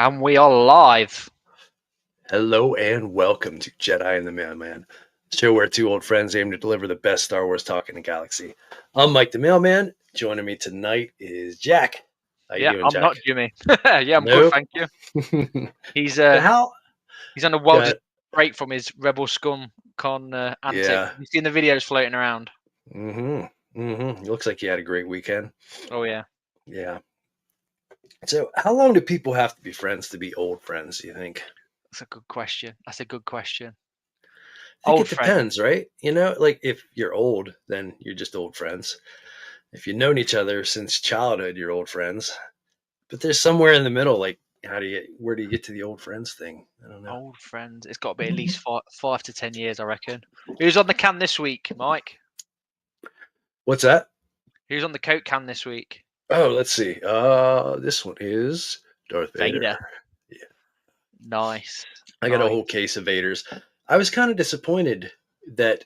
And we are live. Hello and welcome to Jedi and the Mailman, a show where two old friends aim to deliver the best Star Wars talk in the galaxy. I'm Mike the Mailman. Joining me tonight is Jack. How you Yeah, doing, I'm not Jack? Jimmy. Yeah, I'm good, Nope. thank you. He's So how? he's on a Got well-deserved break from his Rebel Scum con antics. yeah. You've seen the videos floating around. Looks like you had a great weekend. Oh yeah, Yeah. So how long do people have to be friends to be old friends? Do you think? that's a good question. That's a good question. I think Old it friend. depends, right? Like if you're old, then you're just old friends. If you've known each other since childhood, you're old friends. But there's somewhere in the middle, like where do you get to the old friends thing? I don't know. Old friend. It's got to be at least 5 to 10 years, I reckon. Who's on the can this week, Mike? What's that? Who's on the Coke can this week? Oh, let's see. This one is Darth Vader. Vader. Yeah. Nice, I got a nice. whole case of Vaders. I was kind of disappointed that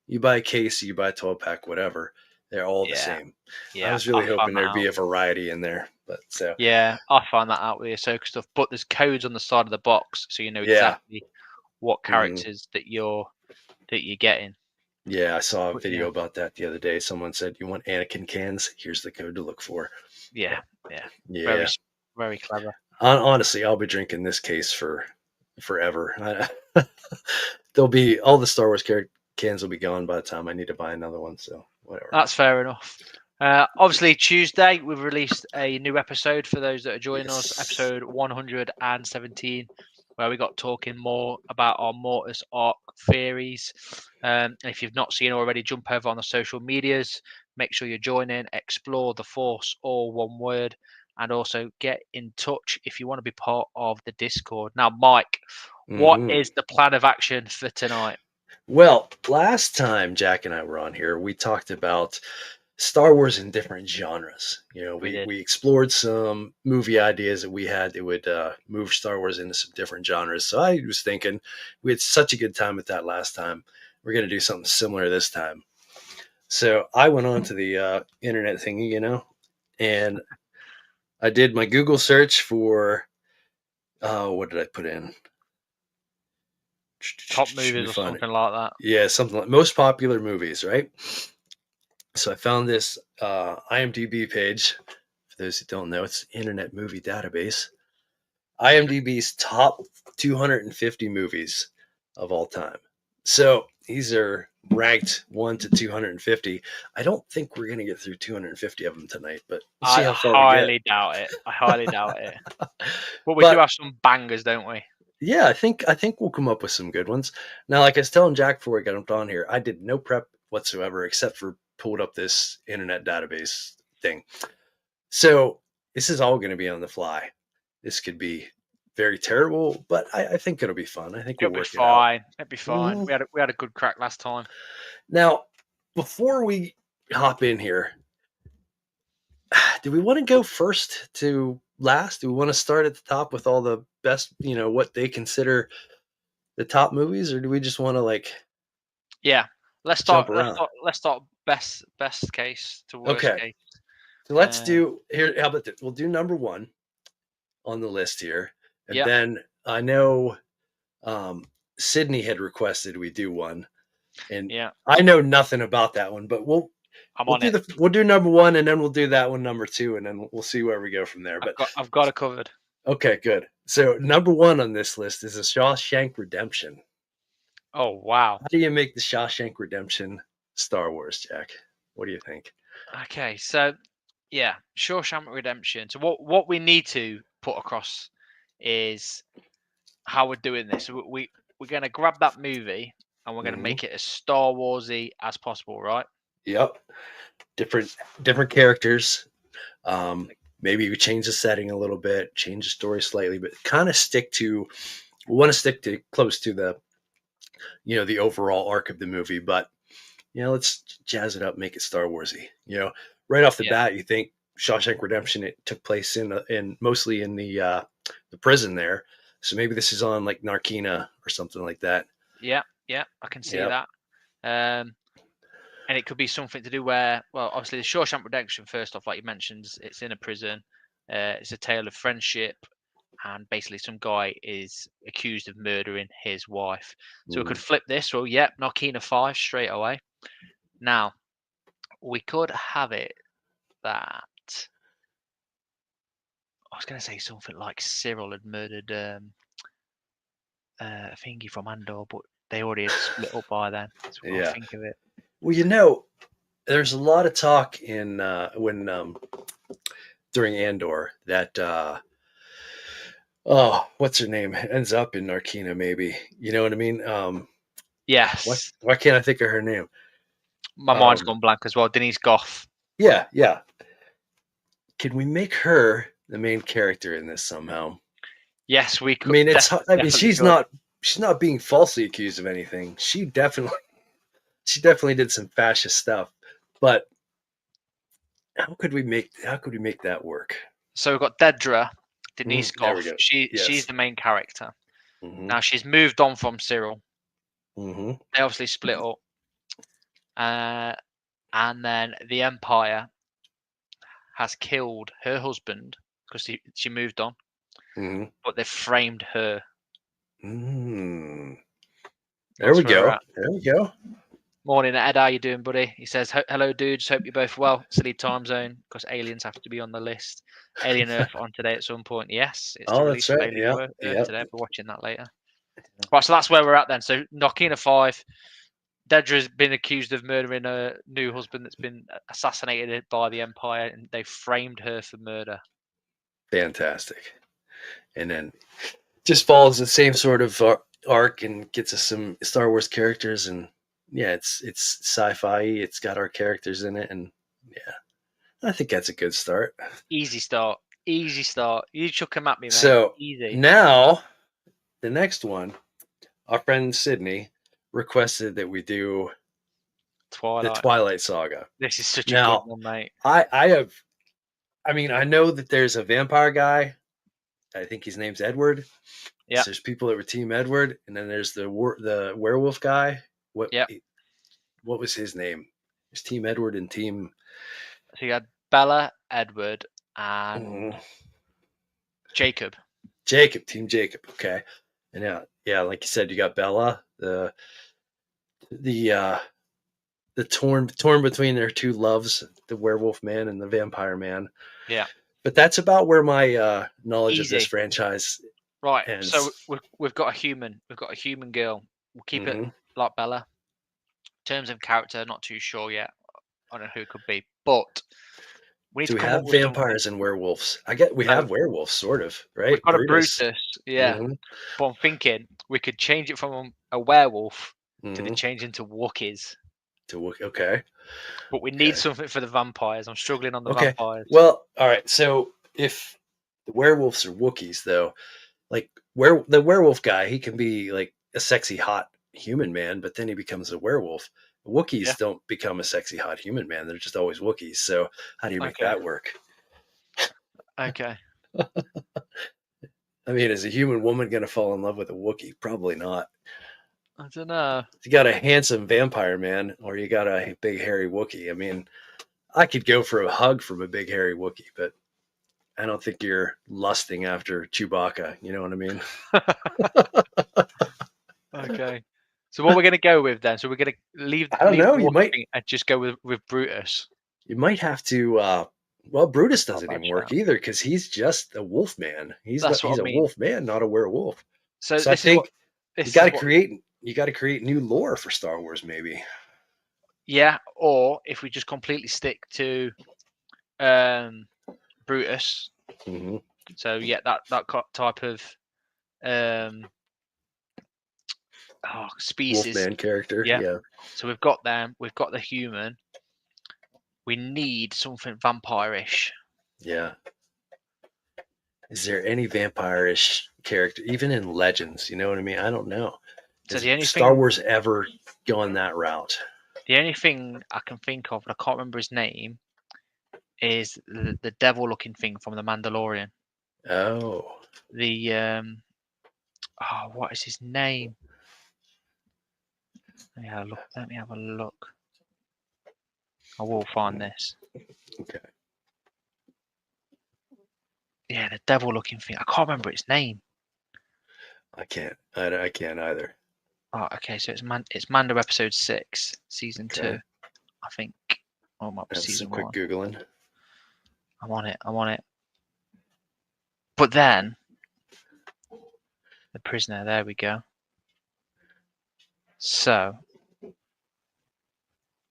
you buy a case, you buy a 12 pack, whatever. They're all the Yeah, same. I yeah. was I really hoping found that there'd be out. a variety in there. But so Yeah, I found that out with the Ahsoka stuff. But there's codes on the side of the box, so you know yeah. exactly what hmm characters that you're getting. Yeah, I saw a But yeah, video about that the other day. Someone said, "You want Anakin cans? Here's the code to look for." yeah, But yeah. Very, yeah, very clever. honestly, I'll be drinking this case for forever. There'll be all the Star Wars cans will be gone by the time I need to buy another one. So whatever. That's fair enough. Obviously, Tuesday we've released a new episode for those that are joining us, Yes. episode 117, where we got talking more about our Mortis arc theories. And if you've not seen already, jump over on the social medias. Make sure you join in, explore the Force, all one word, and also get in touch if you want to be part of the Discord. Now, Mike, what hmm is the plan of action for tonight? Well, last time Jack and I were on here, we talked about Star Wars in different genres. We did. We explored some movie ideas that we had that would move Star Wars into some different genres. So I was thinking we had such a good time with that last time. We're going to do something similar this time. So I went on to the internet thingy, and I did my Google search for what did I put in? Top Let me movies or find it. something like that. Yeah, something like most popular movies, right? So I found this IMDb page. For those who don't know, it's Internet Movie Database. IMDb's top 250 movies of all time. So these are ranked 1 to 250. I don't think we're going to get through 250 of them tonight, but we'll see I how far we get. highly doubt it. I highly doubt it. But we do But have some bangers, don't we? yeah, I think we'll come up with some good ones. Now, like I was telling Jack before we got on here, I did no prep whatsoever except for pulled up this internet database thing. So this is all going to be on the fly. This could be very terrible, but I think it'll be fun. I think we'll It'll be work it out. fine. It'll be fine. hmm We had a good crack last time. Now, before we hop in here, do we want to go first to last? Do we want to start at the top with all the best, what they consider the top movies, or do we just want to like Yeah. Let's jump start. Let's around? start. Let's start best case to worst Okay, case. so let's Uh, do here. How about this? We'll do number one on the list here, and yeah. then I know um, Sydney had requested we do one, and Yeah. I know nothing about that one, but we'll I'm we'll on do it. the we'll do number one, and then we'll do that one number two, and then we'll see where we go from there. But I've got it covered. okay, good. So number one on this list is a Shawshank Redemption. Oh wow. How do you make the Shawshank Redemption Star Wars, Jack? What do you think? Okay. So yeah, Shawshank Redemption. So what we need to put across is how we're doing this. We're going to grab that movie and we're going to hmm make it as Star Warsy as possible, right? Yep, different characters. Maybe we change the setting a little bit, change the story slightly, but kind of stick to. We want to stick to close to the overall arc of the movie, but let's jazz it up, make it Star Warsy. Right off the Yeah. bat, you think Shawshank Redemption, it took place in mostly in the prison there, so maybe this is on like Narkina or something like that. Yeah, yeah, I can see Yep. that. Um, and it could be something to do where, well, obviously the Shawshank Redemption. First off, like you mentioned, it's in a prison. It's a tale of friendship, and basically some guy is accused of murdering his wife. So we could Mm. flip this. Well, yep, Narkina 5 straight away. Now we could have it that I was going to say something like Cyril had murdered thingy from Andor, but they already had split up by then. So we've got to Yeah. think of it. Well, there's a lot of talk in when during Andor that what's her name ends up in Narkina, maybe. You know what I mean? Yes, Why can't I think of her name? my mind's Um, gone blank as well. Denise Goff. yeah. Can we make her the main character in this somehow? Yes, we I could. mean, I mean, Definitely could. she's not being falsely accused of anything. She definitely did some fascist stuff. But how could we make that work? So we've got Dedra, Denise There we Goff. go. She's Yes. the main character. Hmm. Now she's moved on from Cyril. Hmm. They obviously split up. And then the Empire has killed her husband because she moved on, Hmm. but they've framed her. Mm. There we That's where we're go. at. There we go. Morning, Ed. How you doing, buddy? He says, "Hello, dudes. Hope you're both well. Silly time zone because aliens have to be on the list. Alien Earth on today at some point. Yes, it's the Oh, release that's of right. Alien Yeah. Earth Yep. today. We're watching that later. Right, so that's where we're at then. So Narkina 5. Dedra's been accused of murdering her new husband that's been assassinated by the Empire, and they framed her for murder. Fantastic. And then just follows the same sort of arc and gets us some Star Wars characters. And yeah, it's sci-fi. It's got our characters in it, and yeah, I think that's a good start. Easy start. Easy start. You chuck 'em at me, mate. So Easy. now the next one, our friend Sydney requested that we do the Twilight. Twilight Saga. This is such a good Now, one, mate. I mean, I know that there's a vampire guy. I think his name's Edward. Yeah. So there's people that were Team Edward, and then there's the werewolf guy. What Yeah. what was his name? There's Team Edward and Team So you had Bella, Edward, and mm, Jacob. Jacob. Team Jacob. Okay, and yeah, like you said, you got Bella, the torn between their two loves, the werewolf man and the vampire man. Yeah. But that's about where my knowledge of this Easy. franchise Right. So ends. we've got a human. We've got a human girl. We'll keep it Hmm. like Bella. In terms of character, not too sure yet. I don't know who it could be, but we need Do to we come up have with something. vampires and werewolves? I get we So have werewolves, sort of, we've right? got a Brutus. Brutus, yeah. Hmm. But I'm thinking we could change it from a werewolf to the Hmm. change into Wookiees. Okay. But we need Okay. something for the vampires. I'm struggling on the Okay. vampires. Well, all right. So if the werewolves are Wookiees, though, like the werewolf guy, he can be like a sexy, hot human man, but then he becomes a werewolf. Yeah. Wookiees don't become a sexy, hot human man. They're just always Wookiees. So how do you make Okay. that work? Okay. I mean, is a human woman going to fall in love with a Wookiee? Probably not. I don't know. You got a handsome vampire man, or you got a big hairy Wookiee. I mean, I could go for a hug from a big hairy Wookiee, but I don't think you're lusting after Chewbacca. You know what I mean? Okay. So what we're gonna go with then? So we're gonna leave I don't know. the Wookiee thing and just go with Brutus. You might have to. Well, Brutus Not a doesn't bad even work shout. either because he's just a wolf man. That's He's what I a mean. wolf man, not a werewolf. So So I this is what think this is what you got to create new lore for Star Wars, maybe. yeah, or if we just completely stick to Brutus. Mm-hmm. So yeah, that type of um species. Wolfman character, Yeah. yeah, So we've got them, we've got the human. We need something vampire-ish. yeah. Is there any vampire-ish character, even in Legends? You know what I mean? I don't know. So Has Star Wars ever gone that route? the only thing I can think of, and I can't remember his name, is the devil-looking thing from the Mandalorian. Oh, The what is his name? Let me have a look. Let me have a look. I will find this. okay. Yeah, the devil-looking thing. I can't remember its name. I can't either. Oh, okay. So it's Mando episode 6, season Okay. 2, I think. Or it might be That's some season quick 1. Googling. I'm on it. I'm on it. But then the prisoner. There we go. So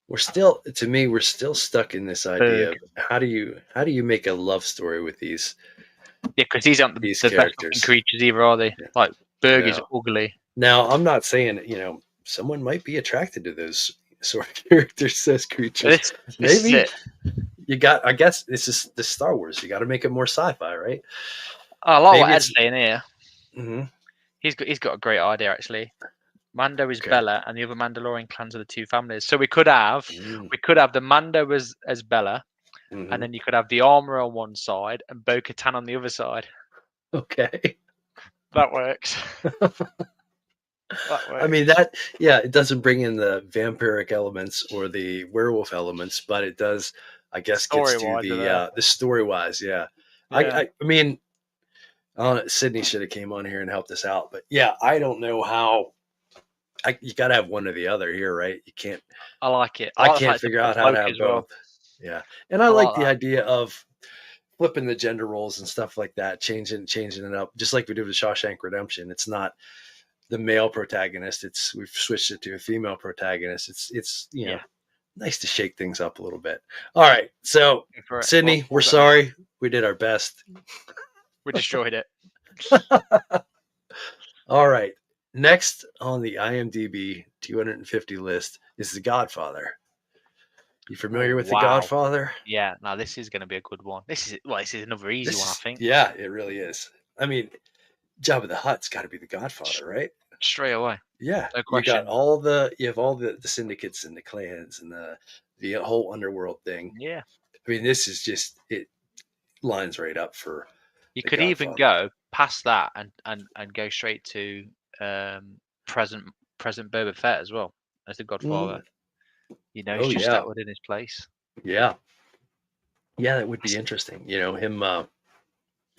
We're still stuck in this idea Berg. of how do you make a love story with these Yeah, because these aren't these the best looking characters. creatures either, are they? Yeah. Like Berg is No. ugly. Now, I'm not saying, someone might be attracted to those sort of characters as creatures. This is Maybe it. I guess this is the Star Wars. You got to make it more sci-fi, right? I like what Maybe Ed's it's saying here. mhm. He's got a great idea actually. Mando is Okay. Bella, and the other Mandalorian clans are the two families. So we could have Mm, the Mando as Bella, and mhm. then you could have the armor on one side and Bo-Katan on the other side. Okay. That works. That works. I mean it doesn't bring in the vampiric elements or the werewolf elements, but it does, I guess, gets to Story-wise, they're there. the story wise. Yeah. Yeah. I mean, Sydney should have came on here and helped us out, but yeah, I don't know how. You got to have one or the other here, right? You can't. I like it. I like the can't fact they figure put out how to Smoke have as well. both. Yeah, and I I like like the that. idea of flipping the gender roles and stuff like that, changing it up, just like we did with Shawshank Redemption. It's not the male protagonist; we've switched it to a female protagonist. It's Yeah. nice to shake things up a little bit. All right, so For it. Sydney, What we're we got sorry, we did our best. We destroyed it. All right. Next on the IMDb 250 list is The Godfather. You familiar with The Wow. Godfather? Yeah. Now this is going to be a good one. This is another easy one, I think. Yeah, it really is. I mean, Jabba the Hutt's got to be The Godfather, right? Straight away. Yeah, No you question. have all the syndicates and the clans and the whole underworld thing. Yeah. I mean, this is just it lines right up for You The could even Godfather. go past that and go straight to present Boba Fett as well as the Godfather. He's Oh just yeah, settled in his place. yeah, yeah. That would be interesting. Him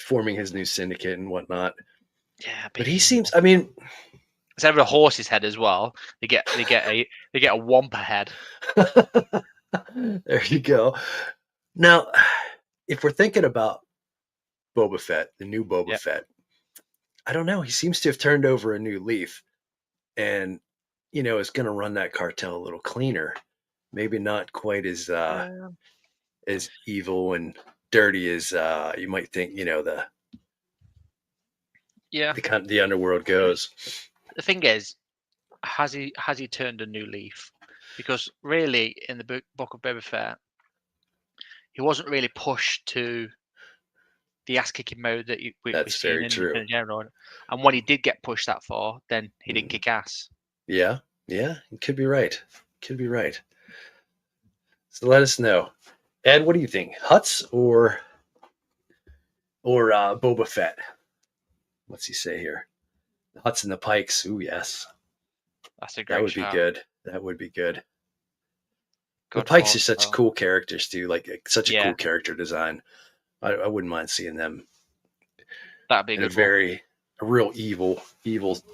forming his new syndicate and whatnot. Yeah, But he seems. I mean, instead of a horse's head as well, they get a wampa head. there you go. Now, if we're thinking about Boba Fett, the new Boba Yep. Fett, I don't know. He seems to have turned over a new leaf, and is going to run that cartel a little cleaner. Maybe not quite as evil and dirty as you might think. Yeah. The underworld goes. The thing is, has he turned a new leaf? Because really, in the book of Boba Fett, he wasn't really pushed to the ass kicking mode that we've That's seen very in true. Return of the Jedi. And when he did get pushed that far, then he didn't kick ass. Yeah, you could be right. Could be right. So let us know. Ed, what do you think? Hutts or Boba Fett? What's he say here? The Hutts and the Pikes. Ooh, yes. That's a That great would be shout. good. That would be good. The Godfather Pikes are such style. cool characters too. Like such a Yeah. cool character design. I wouldn't mind seeing them That'd be a in a good one. real evil.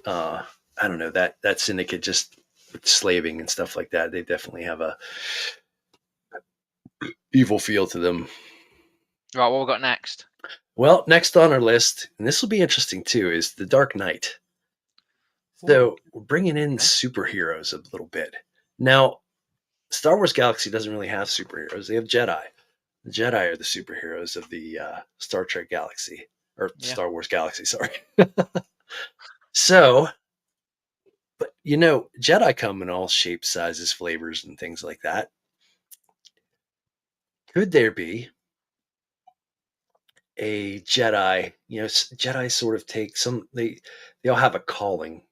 I don't know, that syndicate just with slaving and stuff like that. They definitely have a evil feel to them. Right, what we got next? Well, next on our list, and this will be interesting too, is The Dark Knight. So Ooh, we're bringing in superheroes a little bit. Now, Star Wars Galaxy doesn't really have superheroes. They have Jedi. The Jedi are the superheroes of the Star Trek Galaxy, or yeah. Star Wars Galaxy, sorry. So, but Jedi come in all shapes, sizes, flavors, and things like that. Could there be a Jedi? Jedi sort of take some. They all have a calling.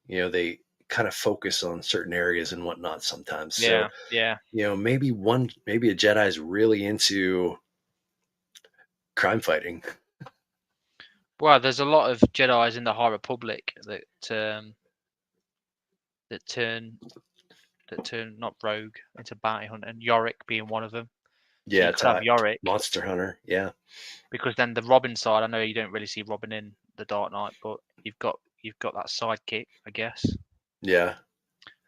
They kind of focus on certain areas and whatnot sometimes. So Yeah. maybe a Jedi is really into crime fighting. Well, there's a lot of Jedi's in the High Republic that turn not rogue into bounty hunter, and Yorick being one of them. So Yeah, you could have Yorick, Monster Hunter. Yeah. because then the Robin side, I know you don't really see Robin in the Dark Knight, but you've got that sidekick, I guess. Yeah.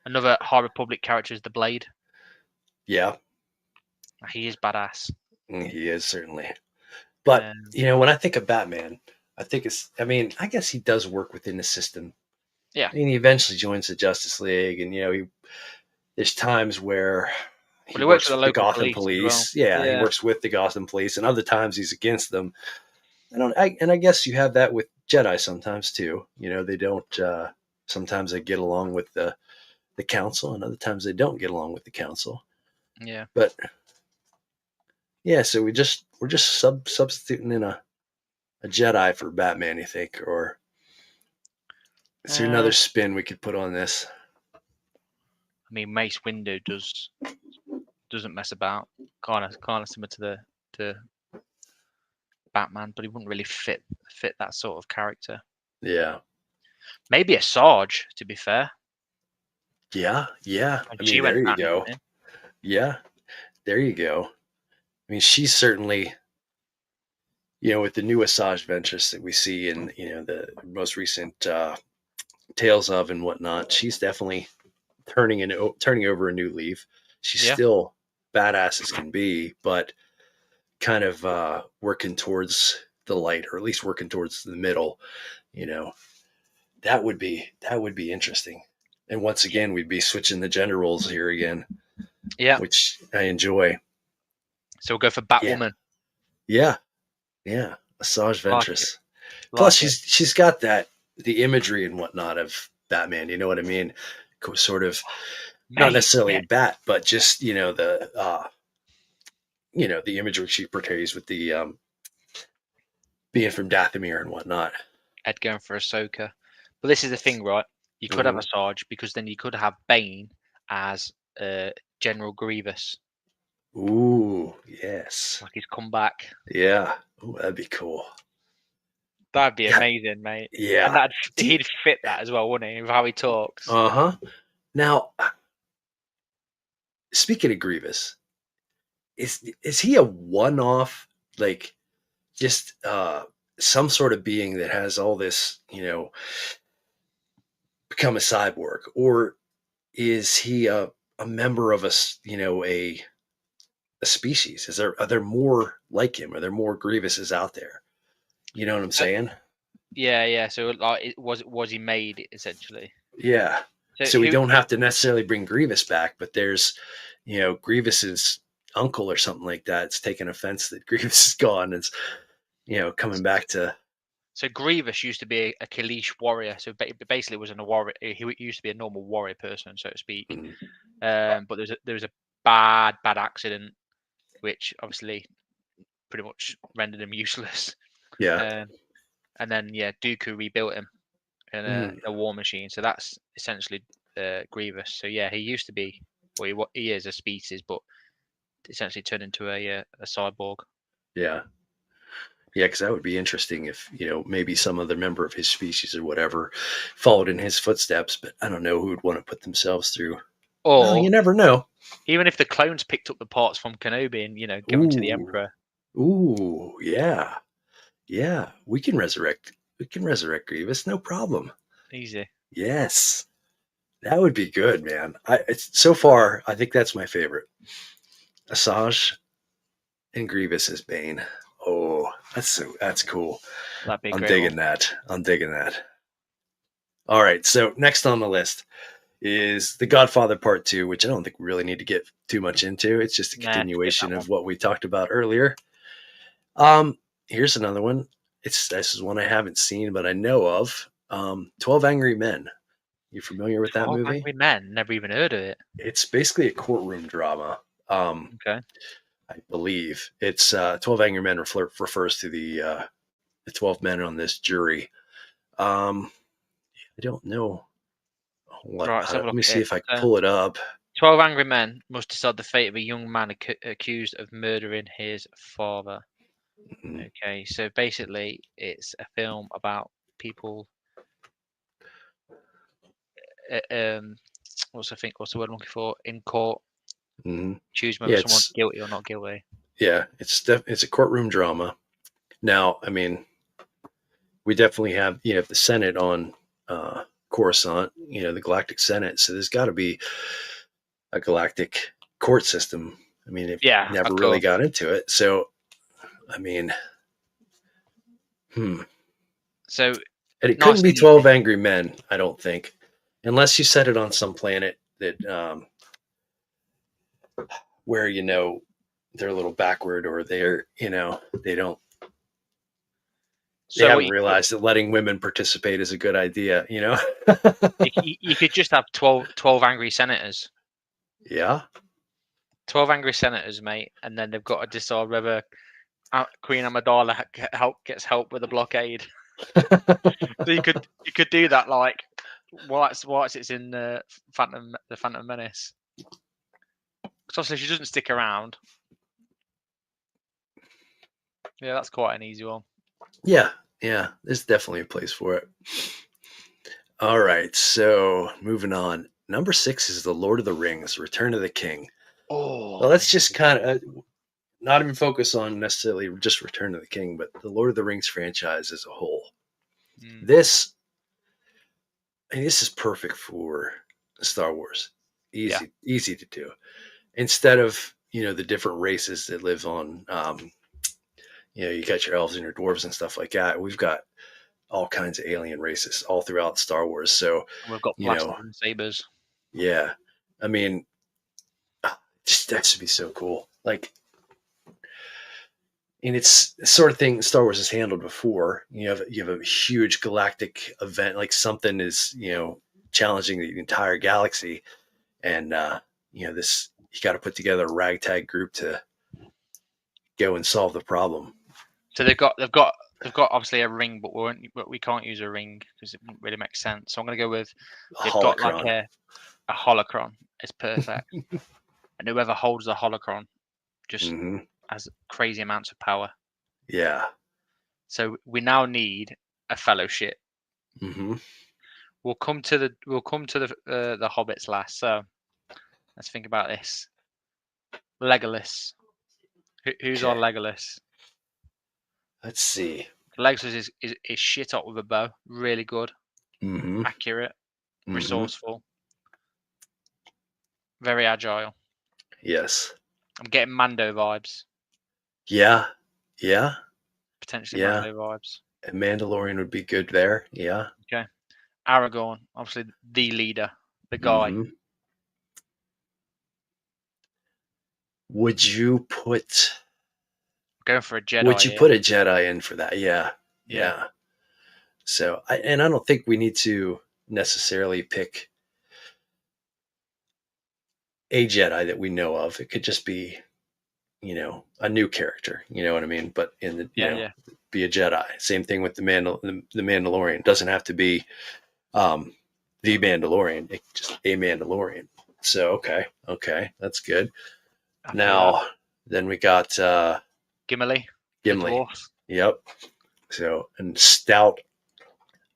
Another High Republic character is the Blade. Yeah. He is badass. He is certainly. But, Um, when I think of Batman, I mean, I guess he does work within the system. yeah, I mean, he eventually joins the Justice League, and, there's times where well, he he works works with the with the local Gotham police as well. police. Yeah, he Yeah, works with the Gotham police, and other times he's against them. And I guess you have that with Jedi sometimes too. They don't. Sometimes they get along with the council, and other times they don't get along with the council. yeah. But yeah, so we're just substituting in a Jedi for Batman. You think, or is there Uh, another spin we could put on this? I mean, Mace Windu doesn't mess about. Kind of similar to Batman, but he wouldn't really fit that sort of character. Yeah, Maybe a Sarge, to be fair. yeah, yeah. And I she mean, went there you patent go. hunting. Yeah, there you go. I mean, she's certainly, with the new Asajj Ventress that we see in, the most recent tales of and whatnot, she's definitely turning over a new leaf. She's Yeah, still badass as can be, but kind of working towards the light, or at least working towards the middle. You know, that would be interesting. And once again, we'd be switching the gender roles here again, yeah. which I enjoy. So we'll go for Yeah, Batwoman. yeah, yeah. Asajj Like it, Ventress. Plus, like it. she's got the imagery and whatnot of Batman. You know what I mean? Sort of not Mate, necessarily yeah. a bat, but just the imagery she portrays with the being from Dathomir and whatnot. Ed going for Ahsoka. But this is the thing, right? You could have Hmm. a Sarge, because then you could have Bane as General Grievous. Ooh, yes, Like he's come back. yeah. Ooh, that'd be cool. That'd be Yeah, amazing, mate. And yeah. he'd fit that as well, wouldn't he? With how he talks. Uh huh. Now, speaking of Grievous, is he a one off, like just some sort of being that has all this, become a cyborg, or is he a member of a species? Are there more like him? Are there more Grievuses out there? You know what I'm Uh, saying? yeah, yeah. So like, was he made essentially? Yeah. So So we who? don't have to necessarily bring Grievous back, but there's, Grievous's uncle or something like that. It's taken offense that Grievous is gone. It's, coming back to. So Grievous used to be a Kaleesh warrior. So basically, was a warrior. He used to be a normal warrior person, so to speak. Mm, But there was a bad accident, which obviously pretty much rendered him useless. yeah. Um, and then yeah, Dooku rebuilt him Mm, in a war machine. So that's essentially Grievous. So yeah, he used to be, well, he is a species, but essentially turned into a cyborg. yeah. Yeah, because that would be interesting if, maybe some other member of his species or whatever followed in his footsteps, but I don't know who would want to put themselves through. Well, Or you never know. even if the clones picked up the parts from Kenobi and give them to the Ooh. Emperor, Ooh, yeah. Yeah. We can resurrect Grievous, no problem. easy. Yes. That would be good, man. So far, I think that's my favorite. Asajj and Grievous as Bane. Oh, that's cool. That'd be a I'm great one. digging that. I'm digging that. All right, so next on the list is The Godfather Part 2, which I don't think we really need to get too much into. It's just a Nah, skip continuation that of one. what we talked about earlier. Here's another one. This is one I haven't seen, but I know of. 12 Angry Men. You familiar with that 12 movie? Angry Men. Never even heard of it. It's basically a courtroom drama. Okay. I believe it's 12 Angry Men refers to the 12 men on this jury. I don't know Right, let's have a let look me at see it. if I can pull it up. 12 Angry Men must decide the fate of a young man accused of murdering his father. Mm, Okay, so basically, it's a film about people. Um, what's the word I'm looking for? In court, mm. choosing whether Yeah, someone's guilty or not guilty. Yeah, it's a courtroom drama. Now, I mean, we definitely have the Senate on Coruscant, the Galactic Senate. So there's got to be a galactic court system. I mean, it Yeah, never of really course. got into it. So, I mean, So and it couldn't nice be and 12 easy. Angry Men, I don't think, unless you set it on some planet that where they're a little backward, or they don't they So what haven't you could realized that letting women participate is a good idea. you could just have 12 angry senators. Yeah. 12 angry senators, mate, and then they've got to decide whether Queen Amidala gets help with the blockade. So you could do that like whilst it's in the Phantom Menace. Because obviously she doesn't stick around. Yeah, that's quite an easy one. Yeah, yeah, there's definitely a place for it. All right, so moving on. Number 6 is The Lord of the Rings, Return of the King. Well, Oh, let's just kind of not even focus on necessarily just Return of the King, but the Lord of the Rings franchise as a whole. mm, This, this is perfect for Star Wars. yeah. Easy to do. Instead of the different races that live on, you got your elves and your dwarves and stuff like that. We've got all kinds of alien races all throughout Star Wars. So, And we've got you know, blaster and sabers. yeah, I mean, just that should be so cool. Like, and it's the sort of thing Star Wars has handled before. You have a huge galactic event, like something is challenging the entire galaxy, and this you got to put together a ragtag group to go and solve the problem. So they've got obviously a ring, but we can't use a ring because it wouldn't really make sense. So I'm gonna go with A they've got like holocron. a holocron. It's perfect, and whoever holds the holocron just Hmm. has crazy amounts of power. Yeah. So we now need a fellowship. Hmm. We'll come to the hobbits last. So let's think about this. Legolas. Who's our Okay. Legolas? Let's see. Legolas is shit up with a bow. Really good, Hmm. accurate, Hmm. resourceful, very agile. Yes. I'm getting Mando vibes. Yeah. Yeah. Potentially Yeah. Mando vibes. A Mandalorian would be good there. Yeah. Okay. Aragorn, obviously the leader, the guy. Hmm. Would you put Going for a would Jedi you here. put a Jedi in for that? Yeah. Yeah. Yeah. So I don't think we need to necessarily pick a Jedi that we know of. It could just be, a new character. You know what I mean? But Yeah, yeah. be a Jedi. Same thing with the Mandalorian. It doesn't have to be um, the Mandalorian. It just a Mandalorian. So okay, that's good. Happy with that. Now then we got Gimli, the Gimli. dwarf. Yep. So and stout,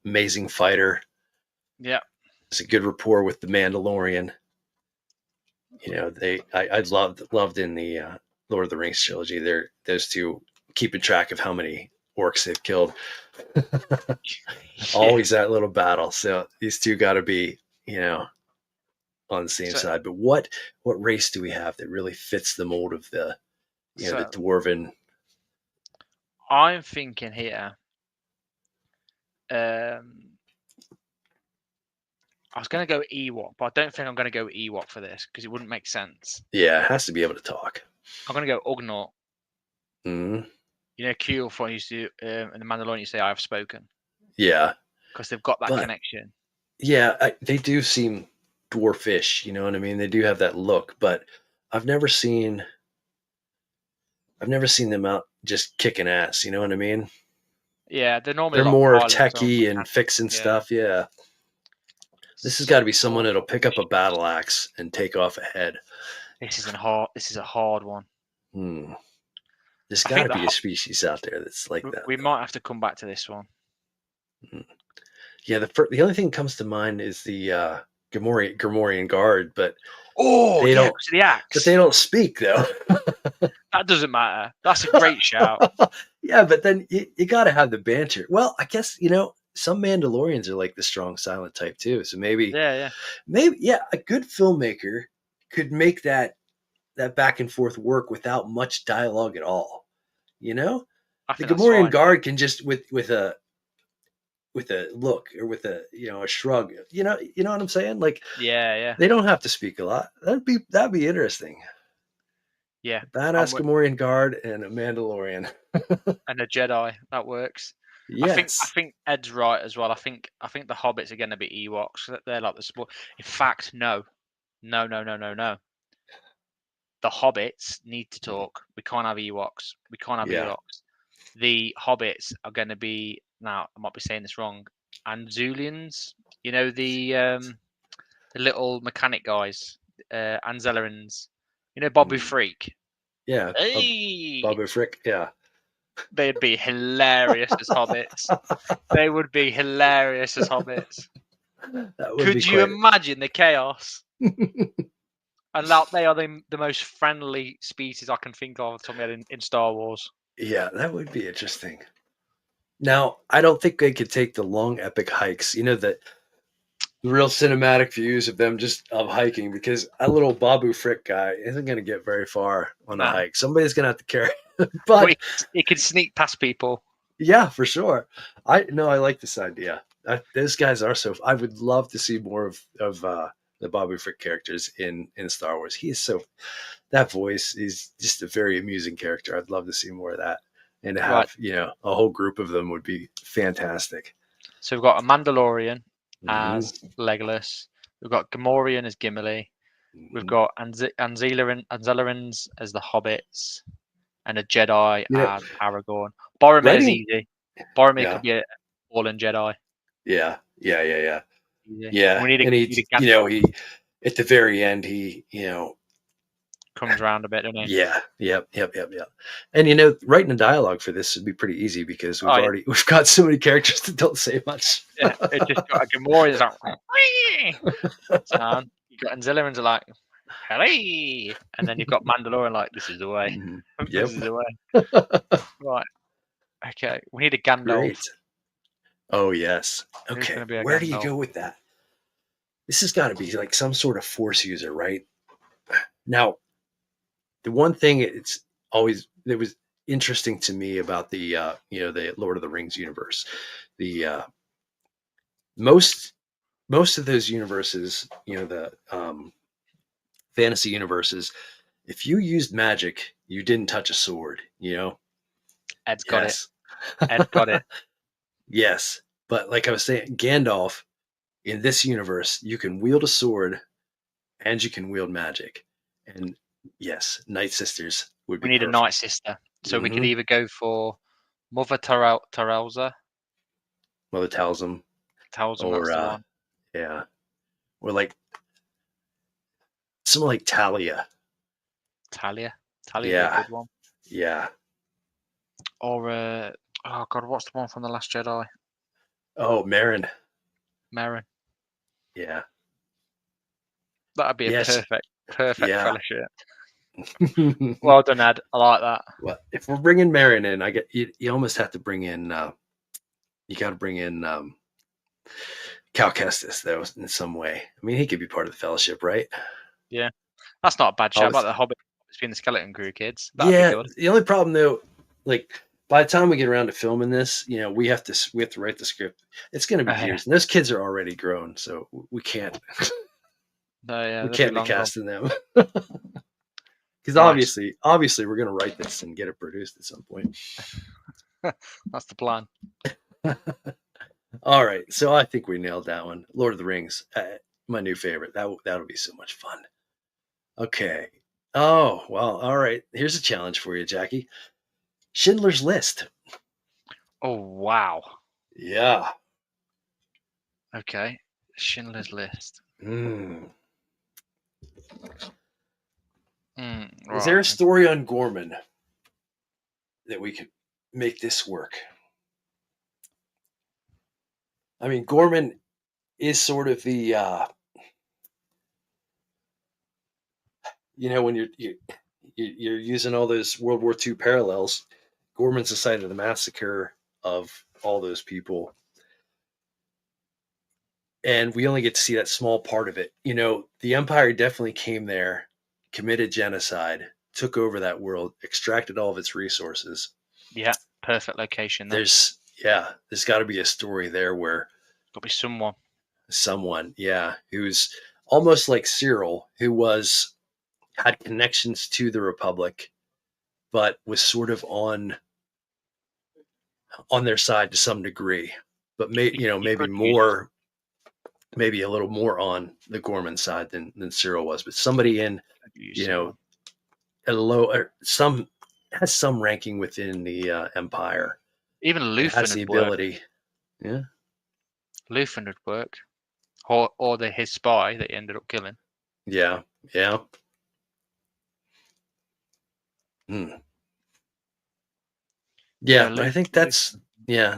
amazing fighter. Yeah. It's a good rapport with the Mandalorian. I loved in the Lord of the Rings trilogy. Those two keeping track of how many orcs they've killed. Yeah. Always that little battle. So these two got to be on the same So side. But what race do we have that really fits the mold of the so dwarven? I'm thinking here. Um I was gonna go Ewok, but I don't think I'm gonna go Ewok for this because it wouldn't make sense. Yeah, it has to be able to talk. I'm gonna go Ugnaught. Mm, You know, Keel from used to in the Mandalorian you say I have spoken yeah, because they've got that but connection. yeah, they do seem dwarfish. You know what I mean? They do have that look, but I've never seen I've never seen them out just kicking ass. You know what I mean? Yeah, they're normally They're like more pilots or techie and mechanics. fixing Yeah. stuff. Yeah, this has got to be someone that'll pick up a battle axe and take off ahead. This is a hard one. Hmm. There's I got to think be a species out there that's like that, we though. might have to come back to this one. Hmm. Yeah, the only thing that comes to mind is the Gamorrean guard, but Oh they yeah, don't because of the but axe. they don't speak though. That doesn't matter. That's a great shout. Yeah, but then you got to have the banter. Well, I guess some Mandalorians are like the strong silent type too. So Yeah, yeah. maybe yeah, a good filmmaker could make that back and forth work without much dialogue at all. You know, I the think that's Gamorrean fine. guard can just with a look or with a shrug. You know what I'm saying? Like Yeah, yeah, they don't have to speak a lot. That'd be interesting. yeah. A I'm badass with, Gamorrean guard and a Mandalorian. and a Jedi that works. I Yes. think Ed's right as well. I think the Hobbits are going to be Ewoks. They're like the sport. In fact, no, no, no, no, no, no. The Hobbits need to talk. We can't have Ewoks. We can't have Yeah. Ewoks. The Hobbits are going to be, now I might be saying this wrong, Anzulians. You know the little mechanic guys, Anzellarans. You know Bobby Mm. Freak. Yeah. Hey, Bubba Frick. Yeah. they'd be hilarious as hobbits. They would be hilarious as hobbits. That would be Could you quite. imagine the chaos? And that they are the most friendly species I can think of off the top of my head in Star Wars. Yeah, that would be interesting. Now, I don't think they could take the long epic hikes. The real cinematic views of them just of hiking because that little Babu Frick guy isn't going to get very far on the Nah, hike. Somebody's going to have to carry. but But it can sneak past people. yeah, for sure. I like this idea. Those guys are so. I would love to see more of the Babu Frick characters in Star Wars. He is so. That voice is just a very amusing character. I'd love to see more of that, and to Right. have a whole group of them would be fantastic. So we've got a Mandalorian Hmm. as Legolas. We've got Gamorrean as Gimli. We've Hmm. got Anzellarans as the Hobbits, and a Jedi You know, as Aragorn. Boromir's writing. easy. Boromir Yeah, could be a fallen Jedi. yeah. Easy. Yeah, We need and need a Gandalf. he at the very end Comes around a bit, doesn't he? yeah, yep. And writing a dialogue for this would be pretty easy because Oh yeah, we've got so many characters that don't say much. yeah. It just got a Gamorrean is like sound. You got Anzellarans are like hey, and then you've got Mandalorian like this is the way. Mhm. This Yep. is the way. Right. Okay. We need a Gandalf. Great. Oh yes. Who's Okay. going to be a Where do you Gandalf? go with that? This has got to be like some sort of force user, right? Now, the one thing that was interesting to me about the Lord of the Rings universe, the most most of those universes, the fantasy universes, if you used magic, you didn't touch a sword, Ed's got it. Yes. Ed's got it. Yes. But like I was saying, Gandalf in this universe, you can wield a sword and you can wield magic. And yes, Night Sisters would We be need a Night perfect. Sister. So we could Hmm. either go for Mother Terelza. Mother tells him, Tells him or that's the one. yeah, or like someone like Talia. Talia. Talia would be a Yeah, good one. yeah. Or oh god, what's the one from the Last Jedi? Oh, Marin. Merrin. Yeah. That'd be a Yes. perfect Yeah. fellowship. Well done, Ed. I like that. Well, if we're bringing Marin in, I get you almost have to bring in. You got to bring in Cal Kestis though in some way. I mean, he could be part of the Fellowship, right? Yeah, that's not a bad shout. Always. About the Hobbit being the Skeleton Crew kids. That'd be Yeah. good. The only problem though, like by the time we get around to filming this, we have to write the script. It's going to be Yeah. years, and those kids are already grown, so we can't No, yeah, we they'd be can't be long gone. casting them because Nice. obviously we're going to write this and get it produced at some point. That's the plan. All right, so I think we nailed that one. Lord of the Rings, my new favorite. That'll be so much fun. Okay. Oh well. All right. Here's a challenge for you, Jackie. Schindler's List. Oh wow. Yeah. Okay. Schindler's List. Mm. Is Right. there a story on Gorman that we could make this work? I mean, Gorman is sort of the when you're using all those World War II parallels. Gorman's the site of the massacre of all those people, and we only get to see that small part of it. The Empire definitely came there, committed genocide, took over that world, extracted all of its resources. Yeah, perfect location then. There's got to be a story there where Got to be someone. someone, who's almost like Cyril, who had connections to the Republic, but was sort of on their side to some degree, but You maybe could use maybe a little more on the Gorman side than Cyril was, but somebody in you know someone. a low or some has some ranking within the Empire Even and Luthen has the would work. ability. Yeah, Luthen would work. Or his spy that he ended up killing. yeah, yeah. Hmm. Yeah, Yeah, but I think Luthen.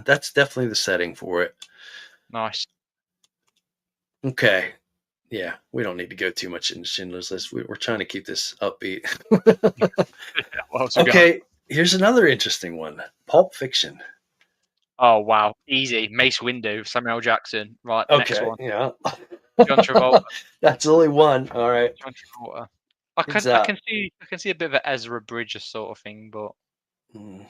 that's definitely the setting for it. Nice. Okay. Yeah, we don't need to go too much into Schindler's List. We're trying to keep this upbeat. What else we got? Okay, here's another interesting one. Pulp Fiction. Oh wow, easy. Mace Windu, Samuel Jackson. Right, next Okay, one. yeah. John Travolta. That's only one. All right. John Travolta. It's I can see a bit of an Ezra Bridger sort of thing, but hmm,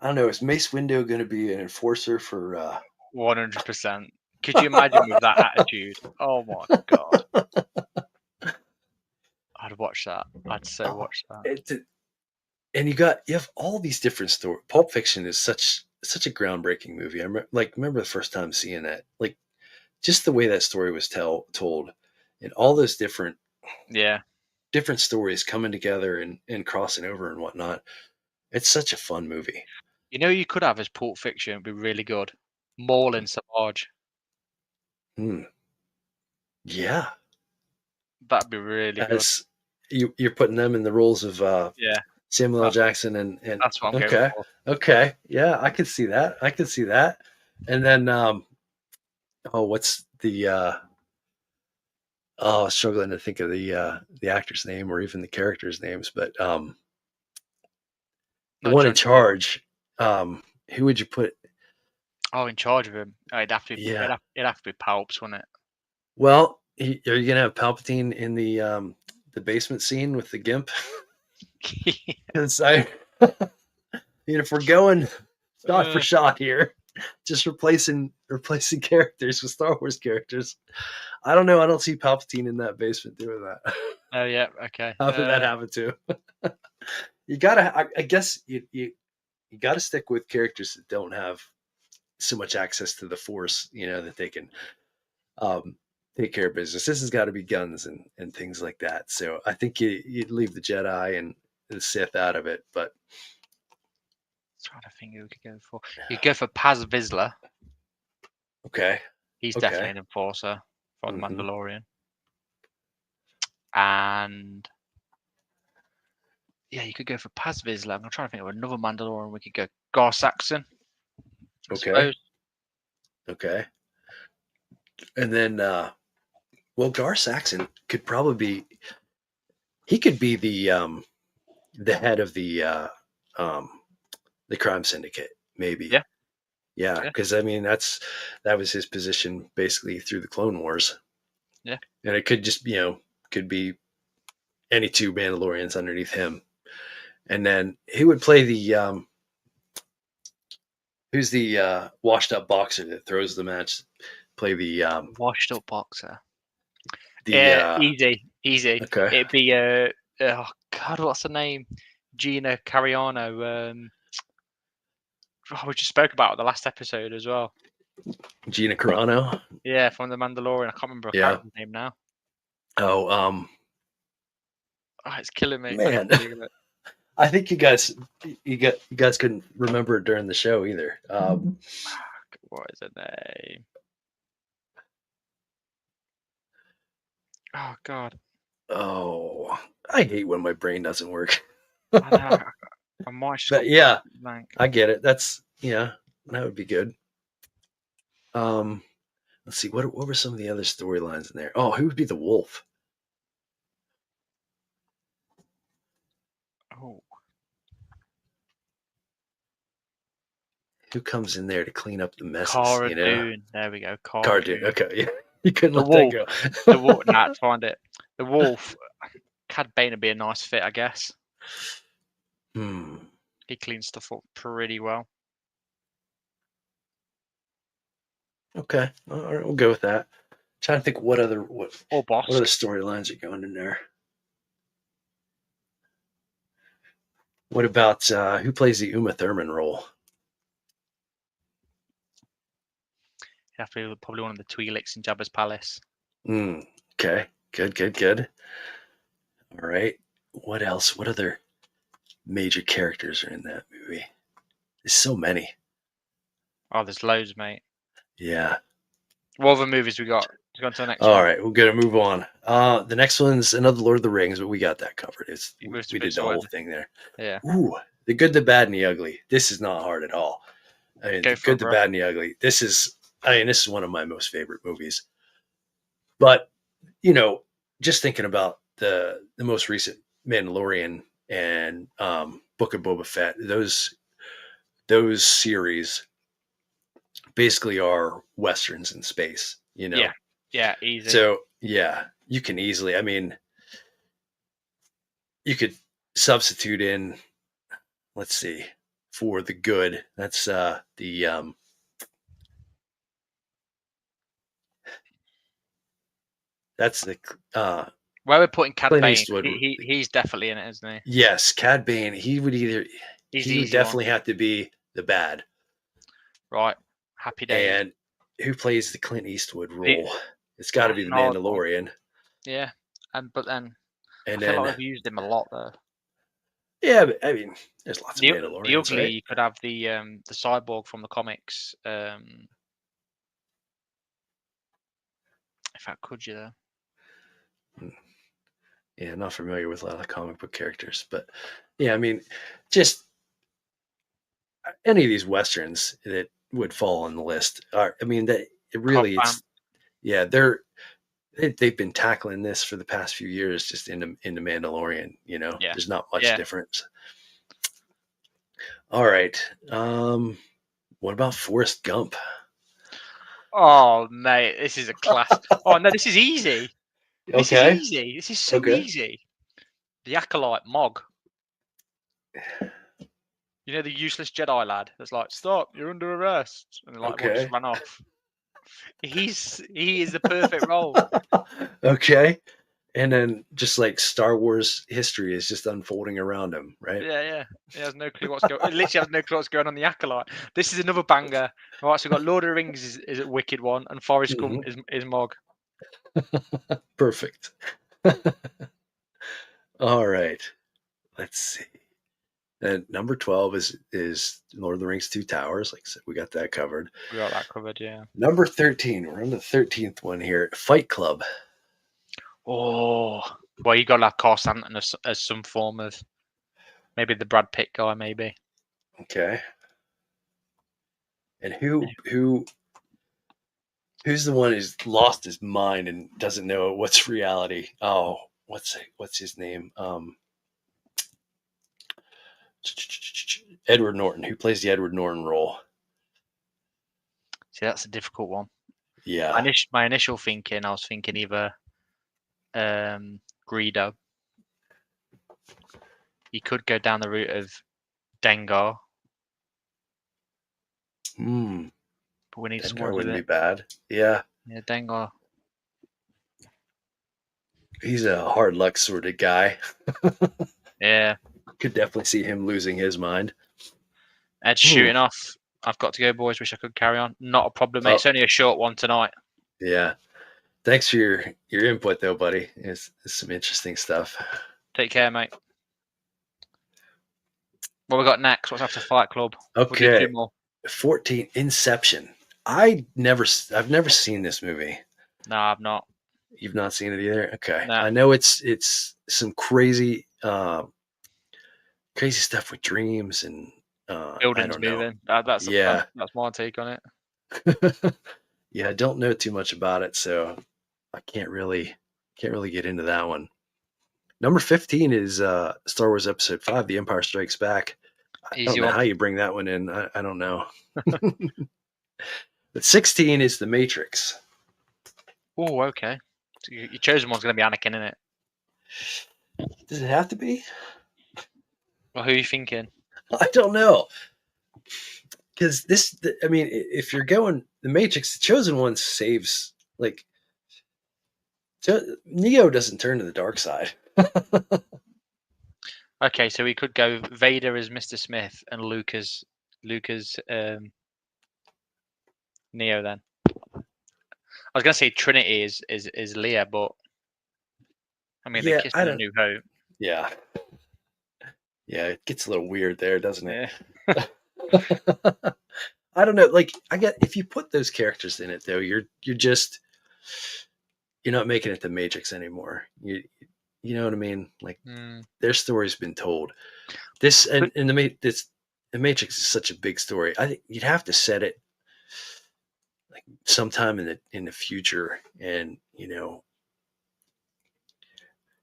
I don't know. Is Mace Windu going to be an enforcer for? 100%. Could you imagine with that attitude? Oh my god, I'd watch that. I'd so Oh, watch that. and you have all these different stories. Pulp Fiction is such a groundbreaking movie. Remember the first time seeing that. Like just the way that story was told, and all those Yeah, different stories coming together and crossing over and whatnot. It's such a fun movie. you know you could have as Pulp Fiction. It'd be really good. Maul and Savage. Hmm. Yeah, That'd be really good. as you're putting them in the roles of Yeah, Samuel L. that's Jackson and that's what I'm going okay, for. okay, yeah, I could see that. I could see that. And then what's the oh, struggling to think of the actor's name or even the characters' names, but the Not one in John Travolta. charge. Who would you put? Oh, in charge of him. Oh, Yeah. it'd have to be Palps, wouldn't Well, are you gonna have Palpatine in the basement scene with the gimp? it? Because if we're going shot for Uh, shot here, just replacing characters with Star Wars characters. I don't know. I don't see Palpatine in that basement doing that. oh yeah, okay. How did that happen to? You gotta. I guess you gotta stick with characters that don't have so much access to the Force. That they can um, take care of business. This has got to be guns and things like that. So I think you'd leave the Jedi and the Sith out of it. But Trying to think who we could go for. You could go for Paz Vizsla. okay, He's definitely okay. an enforcer for the Hmm. Mandalorian. And yeah, you could go for Paz Vizsla. I'm trying to think of another Mandalorian. We could go Gar Saxon, I Okay, suppose. okay. And then, well, Gar Saxon could probably be. He could be the head of um, the crime syndicate, maybe. Yeah, Yeah, yeah, because I mean that was his position basically through the Clone Wars, yeah. and it could just could be any two Mandalorians underneath him, and then he would play the who's the washed up boxer that throws the match, play Washed up boxer. the Easy, easy. okay It'd be oh God, what's the name? Gina Carriano. We just spoke about it the last episode as well. Gina Carano. Yeah, from the Mandalorian. I can't remember her Yeah. character's name now. Oh, Oh, it's killing me. I need man, to Google it. I think you guys couldn't remember it during the show either. What is her name? Oh God, Oh, I hate when my brain doesn't work. I know. I might just But gone yeah, blank. I get it. That would be good. Um, let's see what were some of the other storylines in there. Oh, who would be the wolf? who comes in there to clean up the messes? Cara You know, Dune. There we go. Cara Cardoon. Dune. Okay, yeah, you couldn't The let that wolf. go. The wolf. Nah, to find it. The wolf. Cad Bane would be a nice fit, I guess. Hmm. He cleans stuff up pretty well. Okay, all right, we'll go with that. Trying to think what Or other Bosk. storylines are going in there. What about who plays the Uma Thurman role? He'd have to be probably one of the Twi'leks in Jabba's palace. Okay, good. All right. What else? What other major characters are in that movie? There's so many. Oh, there's loads, mate. Yeah. What other movies we got? Let's go on to the next All one. right, we're gonna move on. The next one's another Lord of the Rings, but we got that covered. You moved to We did Prince the whole Order. thing there. Yeah. Ooh, the good, the bad, and the ugly. This is not hard at all. I mean, Go the for good, it, the bro. bad, and the ugly. This is one of my most favorite movies. But just thinking about the most recent Mandalorian and Book of Boba Fett, those series basically are westerns in space. Yeah. Yeah, easy. So yeah, you can easily. I mean, you could substitute in. Let's see, for the good. That's that's the Where we're putting Cad Clint Bane, Eastwood. he's definitely in it, isn't he? Yes, Cad Bane. He's the He would easy one. definitely have to be the bad. Right. Happy days. And who plays the Clint Eastwood The, role? It's got to that's be the an hard one. Mandalorian. Yeah. But then I And feel like then, we've used him a lot though. yeah, but, I mean, there's lots of The Mandalorians, ugly, right? you could have the cyborg from the comics. In fact, could you though? Hmm. Yeah, not familiar with a lot of comic book characters, but yeah, I mean, just any of these westerns that would fall on the list are. I mean, that it Cobb really, Bam. it's yeah, they've been tackling this for the past few years, just in the Mandalorian. Yeah. There's not much Yeah. difference. All right, what about Forrest Gump? Oh mate, this is a class. Oh no, this is easy. This is Okay, easy. This is so okay, easy. The acolyte Mog. You know the useless Jedi lad that's like, stop, you're under arrest, and like everyone just okay. ran off. He is the perfect role. Okay. And then just like Star Wars history is just unfolding around him, right? Yeah, yeah. He has no clue what's going. Literally has no clue what's going on. The acolyte. This is another banger. Right, so we've got Lord of the Rings is a wicked one, and Forrest Gump Hmm. is Mog. Perfect. All right. Let's see. And number 12 is Lord of the Rings Two Towers. Like I said, we got that covered. We got that covered, yeah. Number 13. We're on the 13th one here. Fight Club. Oh, well, you got to have Carl Stanton as some form of maybe the Brad Pitt guy, maybe. Okay. And who's the one who's lost his mind and doesn't know what's reality? Oh, what's his name? Edward Norton. Who plays the Edward Norton role? See, that's a difficult one. Yeah. My initial thinking, I was thinking either Greedo. You could go down the route of Dengar, Hmm. but we need Dengar someone with wouldn't be it. bad. Yeah. Yeah, Dengar. He's a hard luck sort of guy. Yeah, Could definitely see him losing his mind. Ed's Hmm. shooting off. I've got to go, boys. Wish I could carry on. Not a problem, mate. Oh, It's only a short one tonight. yeah. Thanks for your input, though, buddy. It's some interesting stuff. Take care, mate. What we got next? What's after Fight Club? We'll do two Okay, more. 14. Inception. I've never seen this movie. No, I've not. You've not seen it either. Okay, No. I know it's some crazy crazy stuff with dreams and I Buildings don't know. moving. That's Yeah, my take on it. yeah. I don't know too much about it, so I can't really get into that one. Number 15 is Star Wars Episode 5, The Empire Strikes Back. I don't Easy know one. how you bring that one in. I don't know. But 16 is The Matrix. Oh, okay. So your chosen one's going to be Anakin, isn't it? Does it have to be? Well, who are you thinking? I don't know. Because I mean, if you're going The Matrix, the chosen one saves, like, Neo doesn't turn to the dark side. Okay, so we could go Vader as Mr. Smith and Luke as Neo. Then I was going to say Trinity is Leia, but I mean they Yeah, kissed I in A don't. New Hope. Yeah, yeah, it gets a little weird there, doesn't Yeah. it? I don't know. Like, I get if you put those characters in it, though, you're just you're not making it the Matrix anymore. You know what I mean? Like, Mm. their story's been told. This But and the Matrix is such a big story. I think you'd have to set it like sometime in the future, and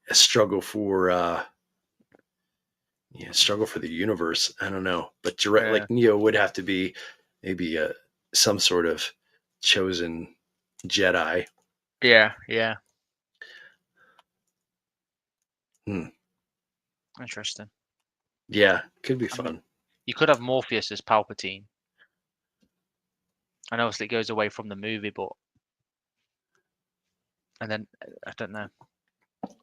a struggle for struggle for the universe. I don't know, but direct yeah, like Neo would have to be maybe some sort of chosen Jedi. yeah, Hmm. interesting. Yeah, could be I mean, fun. you could have Morpheus as Palpatine. I know obviously it goes away from the movie, but and then I don't know.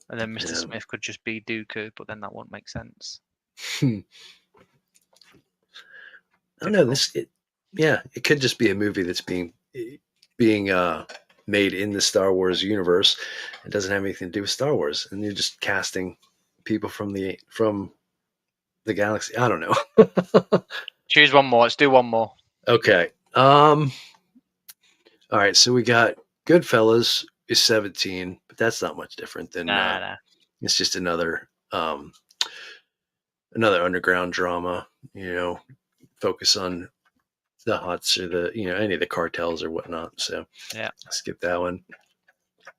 And then Mr. Yeah. Smith could just be Dooku, but then that wouldn't make sense. Hmm. I don't know. Difficult. Yeah, it could just be a movie that's being made in the Star Wars universe. It doesn't have anything to do with Star Wars, and you're just casting people from the galaxy. I don't know. Choose one more. Let's do one more. Okay. All right. So we got Goodfellas is 17, but that's not much different than Nah, nah. it's just another underground drama. Focus on the Huts or any of the cartels or whatnot. So Yeah, skip that one.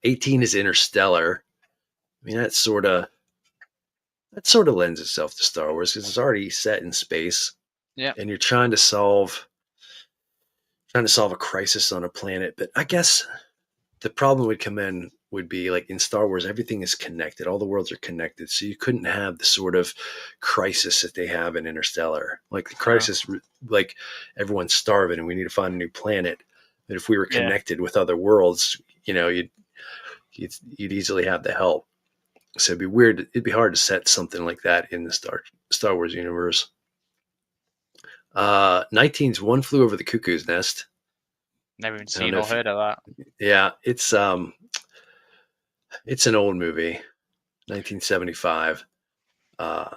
18 is Interstellar. I mean, that sort of lends itself to Star Wars because it's already set in space, yeah, and you're trying to solve a crisis on a planet. But I guess the problem would be like in Star Wars, everything is connected. All the worlds are connected, so you couldn't have the sort of crisis that they have in Interstellar. Like the no, crisis, like everyone's starving and we need to find a new planet. But if we were yeah. connected with other worlds, you'd easily have the help. So it'd be weird. It'd be hard to set something like that in the Star Wars universe. 19's One Flew Over the Cuckoo's Nest. Never even I don't seen know or if heard of that. yeah, it's an old movie, 1975. Uh,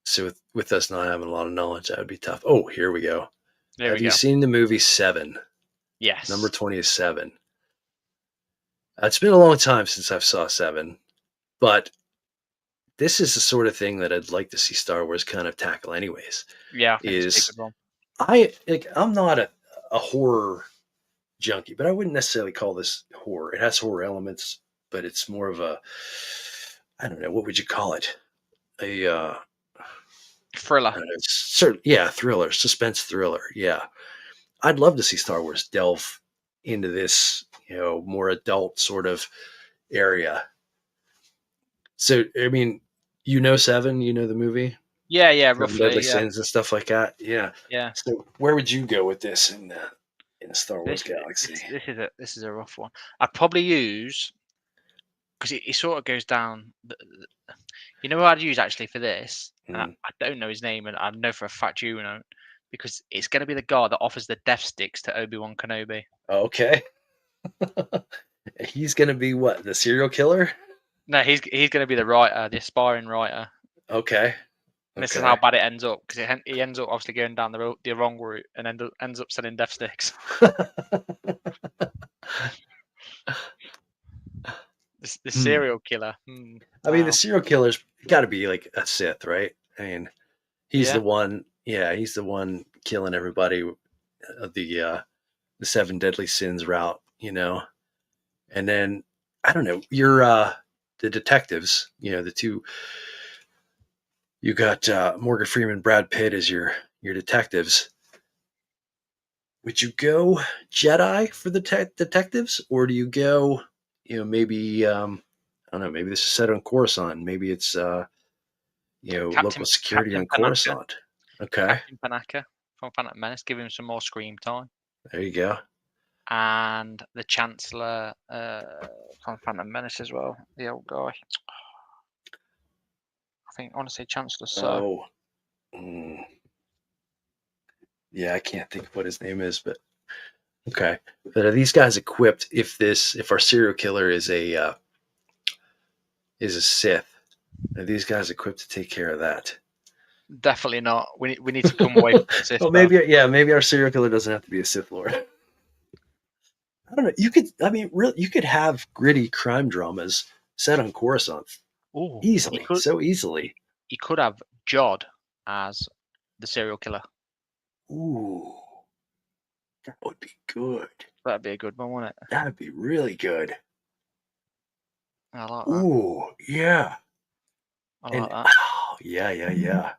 so with us not having a lot of knowledge, that would be tough. Oh, here we go. There Have we you go. seen the movie Seven? Number Yes. 20 is Seven. It's been a long time since I've saw Seven, but this is the sort of thing that I'd like to see Star Wars kind of tackle anyways. Yeah, I think it's a Is good one. I'm not a horror junkie, but I wouldn't necessarily call this horror. It has horror elements, but it's more of a, I don't know, what would you call it? A Thriller. yeah, thriller, suspense thriller. Yeah, I'd love to see Star Wars delve into this, more adult sort of area. So, I mean, Seven, the movie, Yeah, Seven roughly. Deadly Yeah, Sins and stuff like that. Yeah. yeah. So, where would you go with this in the Star Wars This galaxy? this is a rough one. I'd probably use because it sort of goes down. You know who I'd use actually for this, and Hmm. I don't know his name, and I know for a fact you know, because it's going to be the guy that offers the death sticks to Obi-Wan Kenobi. Okay. He's gonna be what, the serial killer? No, he's going to be the writer, the aspiring writer. Okay. And this is how Okay. bad it ends up because he ends up obviously going down the wrong route and ends up selling death sticks. The Hmm. serial killer. I mean, the Wow. serial killer's got to be like a Sith, right? I mean, he's Yeah. the one. Yeah, he's the one killing everybody of the seven deadly sins route, And then I don't know, you're the detectives, the two You got Morgan Freeman, Brad Pitt as your detectives. Would you go Jedi for the detectives, or do you go, maybe I don't know, maybe this is set on Coruscant, maybe it's local security Captain on Panaka. Coruscant. Okay, Captain Panaka from Phantom Menace. Give him some more screen time. there you go. And the Chancellor from Phantom Menace as well. The old guy. I want to say Chancellor. So Oh, yeah, I can't think of what his name is, but okay. But are these guys equipped? If our serial killer is a Sith, are these guys equipped to take care of that? definitely not. We need to come away from the Sith. Well, maybe our serial killer doesn't have to be a Sith Lord. I don't know. You could have gritty crime dramas set on Coruscant Ooh, easily, so easily. he could have Jod as the serial killer. Ooh, that would be good. That'd be a good one, wouldn't it? That would be really good. I like that. Ooh, yeah. I like that. Oh, yeah.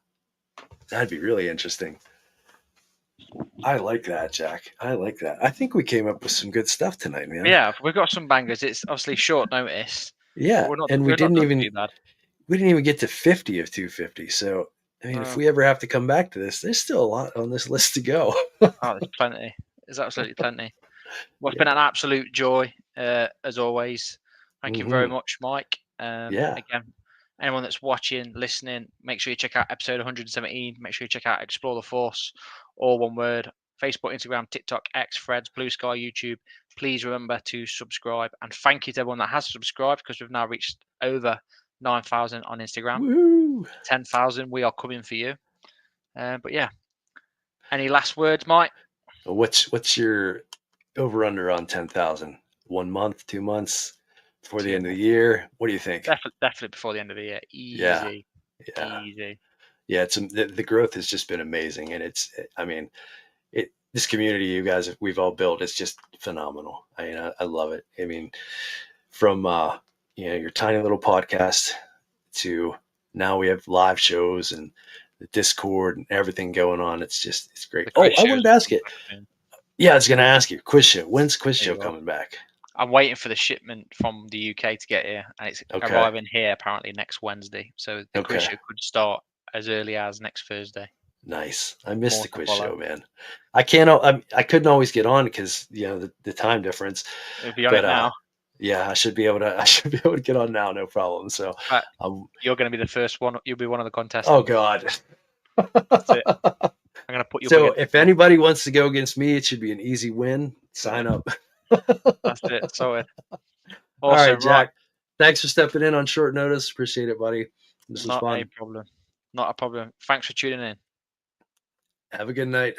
That'd be really interesting. I like that, Jack. I like that. I think we came up with some good stuff tonight, man. Yeah, we've got some bangers. It's obviously short notice. Yeah, But and we're not done too bad. we didn't even get to 50 of 250. So, I mean, if we ever have to come back to this, there's still a lot on this list to go. Oh, there's plenty. There's absolutely plenty. Well, it's been an absolute joy, as always. Thank you very much, Mike. Yeah. Again, anyone that's watching, listening, make sure you check out episode 117. Make sure you check out Explore the Force, all one word. Facebook, Instagram, TikTok, X, Threads, Blue Sky, YouTube. Please remember to subscribe. And thank you to everyone that has subscribed, because we've now reached over 9,000 on Instagram. Woo! 10,000. We are coming for you. But yeah, any last words, Mike? What's your over under on 10,000? 1 month, 2 months before the end of the year? What do you think? Definitely before the end of the year. Easy. Yeah. Easy. Yeah, the growth has just been amazing, and this community you guys we've all built is just phenomenal. I love it. I mean, from your tiny little podcast to now we have live shows and the Discord and everything going on. It's great. Oh, I wanted to ask you. Yeah, I was going to ask you, quiz show. When's quiz show coming back? I'm waiting for the shipment from the UK to get here, and it's arriving here apparently next Wednesday. So the quiz show could start as early as next Thursday. Nice. I missed the quiz show, man. I couldn't always get on because the time difference. It'll be on it now. Yeah, I should be able to get on now, no problem. So you're going to be the first one. You'll be one of the contestants. Oh God. That's it. I'm going to put you. So if anybody wants to go against me, it should be an easy win. Sign up. That's it. Sorted. Awesome, all right, Jack. Right. Thanks for stepping in on short notice. Appreciate it, buddy. This was fun. Not a problem. Thanks for tuning in. Have a good night.